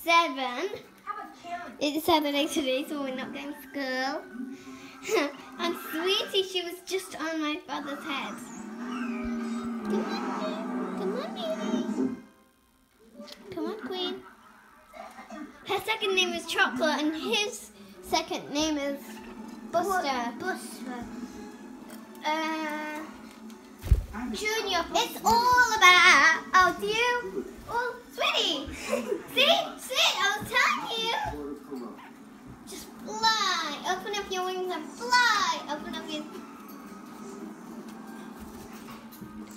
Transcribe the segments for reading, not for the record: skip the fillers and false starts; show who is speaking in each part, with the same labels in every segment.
Speaker 1: 7. It's Saturday today, so we're not going to school. And Sweetie, she was just on my father's head. Come on, baby. Come on, Queen. Her second name is Chocolate, and his second name is Buster. Junior. It's all about you. Oh, Sweetie. See? I was telling you. Just fly. Open up your wings and fly. Open up your...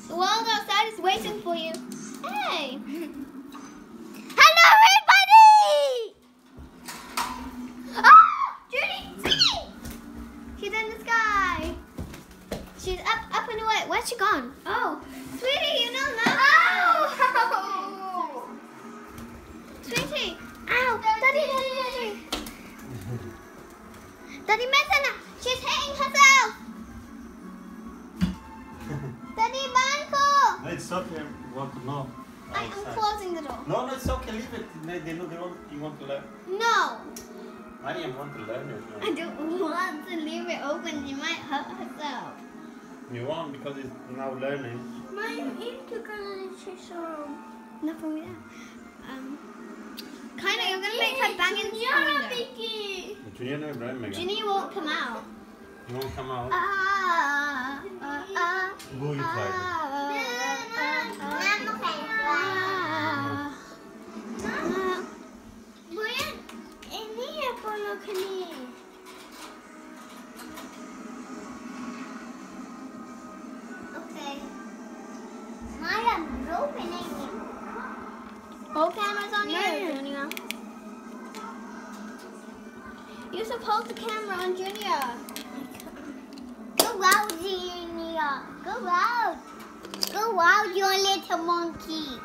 Speaker 1: The world outside is waiting for you. Hey. Hello, everybody. Ah, Judy, Sweetie. She's in the sky. She's up and away. Where's she gone? Oh, Sweetie, you don't know. Oh! Sweetie. Ow. Daddy. Daddy Messana. She's hitting herself. Daddy Banco.
Speaker 2: No, it's okay. You want to know?
Speaker 1: I am closing the door.
Speaker 2: No, it's okay. Leave it. They know you want to learn.
Speaker 1: No.
Speaker 2: Mariam want to learn it.
Speaker 1: I don't want to leave it open. You might hurt herself.
Speaker 2: You want because it's now learning.
Speaker 1: Not for me. Kinda, you're gonna make her bang into
Speaker 2: Junior no Ibrahim again.
Speaker 1: Ginny won't come out.
Speaker 2: You won't come out. Go you try
Speaker 1: Whole camera's on you, Junior. You're supposed to camera on Junior.
Speaker 3: Go out, Junior. Go out. Go out, you little monkey.